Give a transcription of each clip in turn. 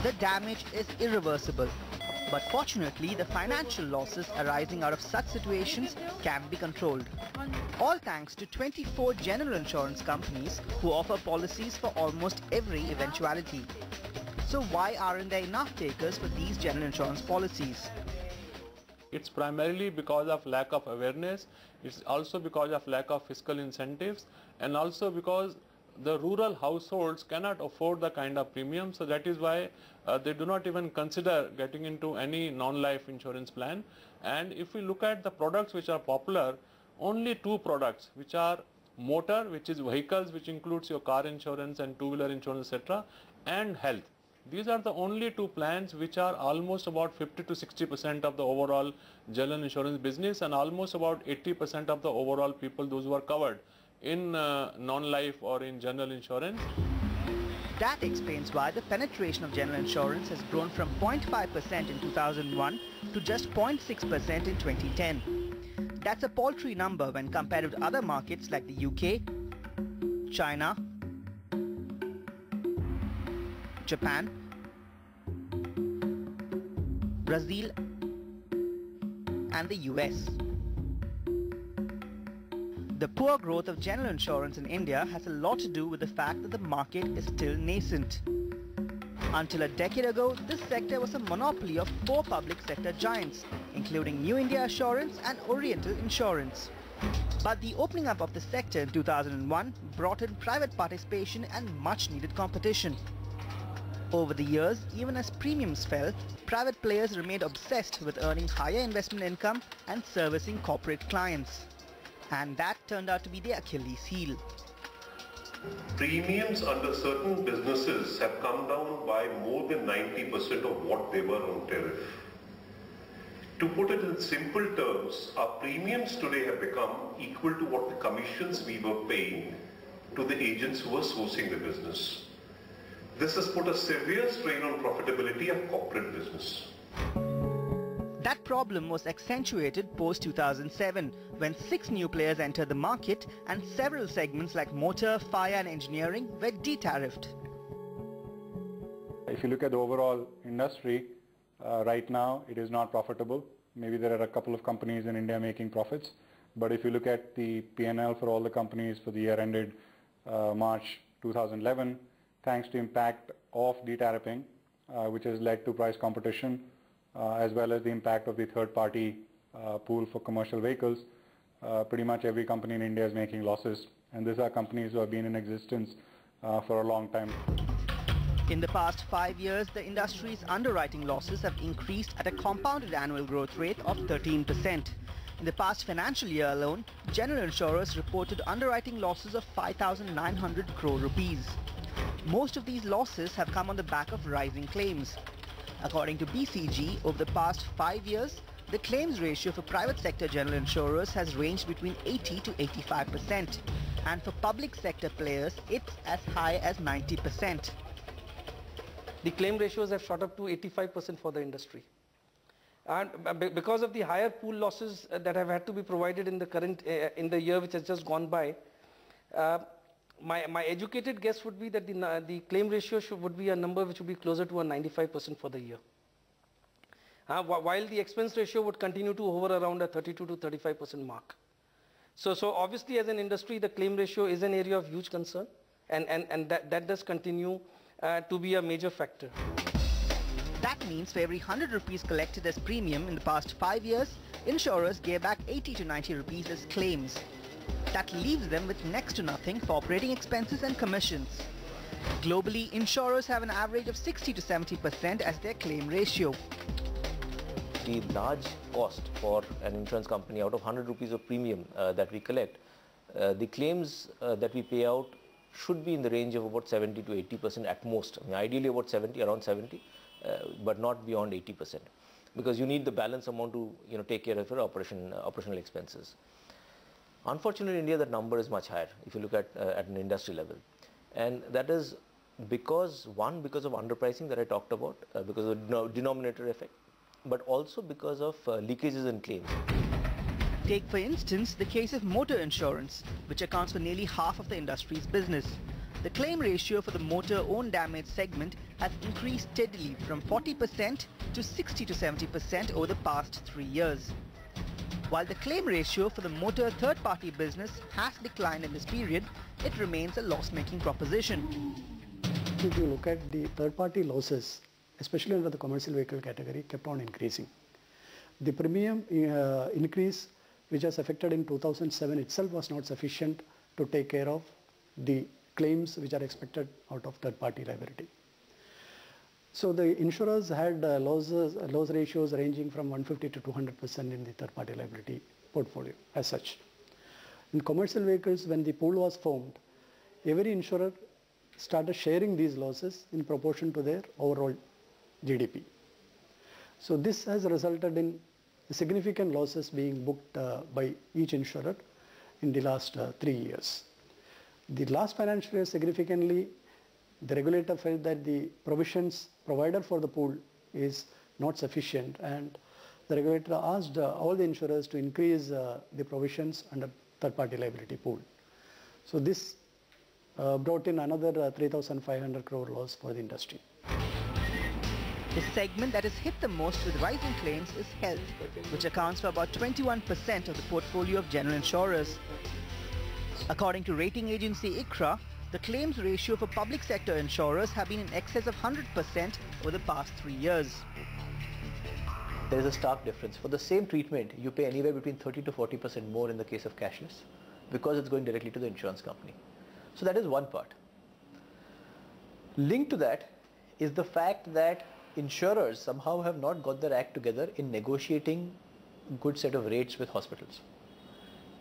the damage is irreversible. But fortunately, the financial losses arising out of such situations can be controlled. All thanks to 24 general insurance companies who offer policies for almost every eventuality. So why aren't there enough takers for these general insurance policies? It's primarily because of lack of awareness, it's also because of lack of fiscal incentives, and also because the rural households cannot afford the kind of premium, so that is why they do not even consider getting into any non-life insurance plan. And if we look at the products which are popular, only two products which are motor, which is vehicles, which includes your car insurance and two-wheeler insurance, etc., and health. These are the only two plans which are almost about 50 to 60% of the overall general insurance business, and almost about 80% of the overall people, those who are covered in non-life or in general insurance. That explains why the penetration of general insurance has grown from 0.5% in 2001 to just 0.6% in 2010. That's a paltry number when compared with other markets like the UK, China, Japan, Brazil, and the US. The poor growth of general insurance in India has a lot to do with the fact that the market is still nascent. Until a decade ago, this sector was a monopoly of 4 public sector giants, including New India Assurance and Oriental Insurance. But the opening up of the sector in 2001 brought in private participation and much needed competition. Over the years, even as premiums fell, private players remained obsessed with earning higher investment income and servicing corporate clients. And that turned out to be the Achilles heel. Premiums under certain businesses have come down by more than 90% of what they were on tariff. To put it in simple terms, our premiums today have become equal to what the commissions we were paying to the agents who were sourcing the business. This has put a severe strain on profitability of corporate business. That problem was accentuated post-2007 when 6 new players entered the market and several segments like motor, fire and engineering were de-tariffed. If you look at the overall industry, right now it is not profitable. Maybe there are a couple of companies in India making profits, but if you look at the P&L for all the companies for the year ended March 2011, thanks to impact of de-tariffing, which has led to price competition, as well as the impact of the third-party pool for commercial vehicles, pretty much every company in India is making losses, and these are companies who have been in existence for a long time. In the past 5 years, the industry's underwriting losses have increased at a compounded annual growth rate of 13%. In the past financial year alone, general insurers reported underwriting losses of 5,900 crore rupees. Most of these losses have come on the back of rising claims. According to BCG, over the past 5 years, the claims ratio for private sector general insurers has ranged between 80 to 85%, and for public sector players, it's as high as 90%. The claim ratios have shot up to 85% for the industry. And because of the higher pool losses that have had to be provided in the current, in the year which has just gone by, my educated guess would be that the claim ratio would be a number which would be closer to a 95% for the year. While the expense ratio would continue to hover around a 32 to 35% mark. So obviously as an industry, the claim ratio is an area of huge concern, and that does continue to be a major factor. That means for every 100 rupees collected as premium in the past 5 years, insurers gave back 80 to 90 rupees as claims. That leaves them with next to nothing for operating expenses and commissions. Globally, insurers have an average of 60 to 70% as their claim ratio. The large cost for an insurance company out of 100 rupees of premium that we collect, the claims that we pay out should be in the range of about 70 to 80% at most. I mean, ideally about 70, around 70, but not beyond 80%, because you need the balance amount to take care of your operational expenses. Unfortunately, in India that number is much higher if you look at an industry level, and that is because because of underpricing that I talked about, because of the denominator effect, but also because of leakages in claims. Take for instance the case of motor insurance, which accounts for nearly half of the industry's business. The claim ratio for the motor own damage segment has increased steadily from 40% to 60 to 70% over the past 3 years. While the claim ratio for the motor third-party business has declined in this period, it remains a loss-making proposition. If you look at the third-party losses, especially under the commercial vehicle category, kept on increasing. The premium increase which was affected in 2007 itself was not sufficient to take care of the claims which are expected out of third-party liability. So the insurers had loss ratios ranging from 150 to 200% in the third-party liability portfolio as such. In commercial vehicles, when the pool was formed, every insurer started sharing these losses in proportion to their overall GDP. So this has resulted in significant losses being booked by each insurer in the last 3 years. The last financial year, significantly, the regulator felt that the provisions provided for the pool is not sufficient, and the regulator asked all the insurers to increase the provisions under third-party liability pool. So this brought in another 3,500 crore loss for the industry. The segment that is hit the most with rising claims is health, which accounts for about 21% of the portfolio of general insurers. According to rating agency ICRA, the claims ratio for public sector insurers have been in excess of 100% over the past 3 years. There is a stark difference. For the same treatment, you pay anywhere between 30 to 40% more in the case of cashless because it's going directly to the insurance company. So that is one part. Linked to that is the fact that insurers somehow have not got their act together in negotiating good set of rates with hospitals.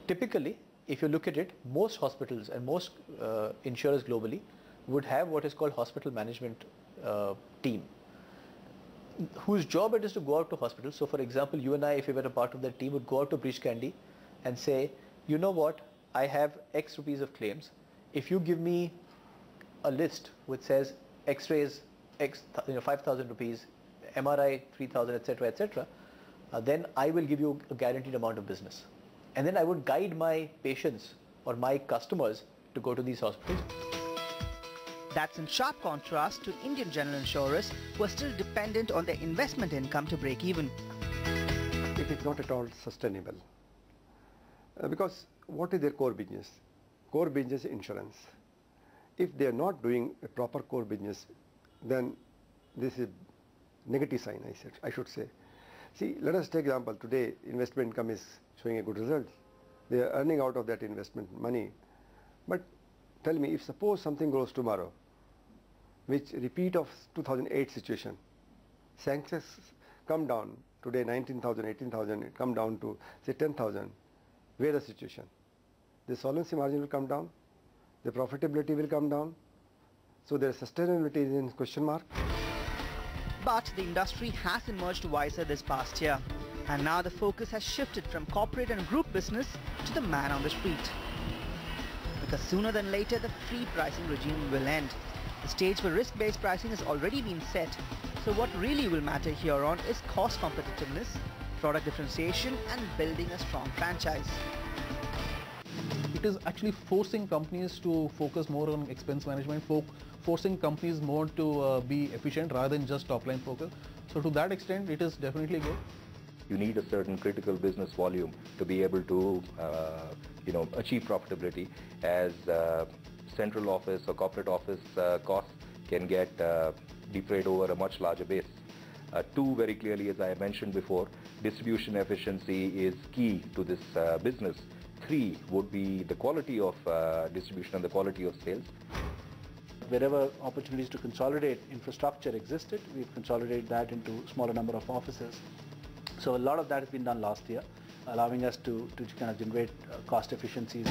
Typically, if you look at it, most hospitals and most insurers globally would have what is called hospital management team, whose job it is to go out to hospitals. So for example, you and I, if we were a part of that team, would go out to Breach Candy and say, you know what, I have X rupees of claims. If you give me a list which says X-rays, 5,000 rupees, MRI 3,000, etc., etc., then I will give you a guaranteed amount of business. And then I would guide my patients or my customers to go to these hospitals. That's in sharp contrast to Indian general insurers who are still dependent on their investment income to break even. It is not at all sustainable. Because what is their core business? Core business is insurance. If they are not doing a proper core business, then this is negative sign, I should say. See, let us take example. Today, investment income is showing a good result. They are earning out of that investment money. But tell me, if suppose something goes tomorrow, which repeat of 2008 situation, sanctions come down, today 19,000, 18,000, it come down to say 10,000, where the situation? The solvency margin will come down, the profitability will come down, so their sustainability is in question mark. But the industry has emerged wiser this past year, and now the focus has shifted from corporate and group business to the man on the street. Because sooner than later, the free pricing regime will end. The stage for risk-based pricing has already been set, so what really will matter here on is cost competitiveness, product differentiation, and building a strong franchise. It is actually forcing companies to focus more on expense management, forcing companies more to be efficient rather than just top-line focus. So to that extent, it is definitely good. You need a certain critical business volume to be able to, achieve profitability, as central office or corporate office costs can get defrayed over a much larger base. Two, very clearly, as I mentioned before, distribution efficiency is key to this business. Three would be the quality of distribution and the quality of sales. Wherever opportunities to consolidate infrastructure existed, we've consolidated that into smaller number of offices. So a lot of that has been done last year, allowing us to kind of generate cost efficiencies.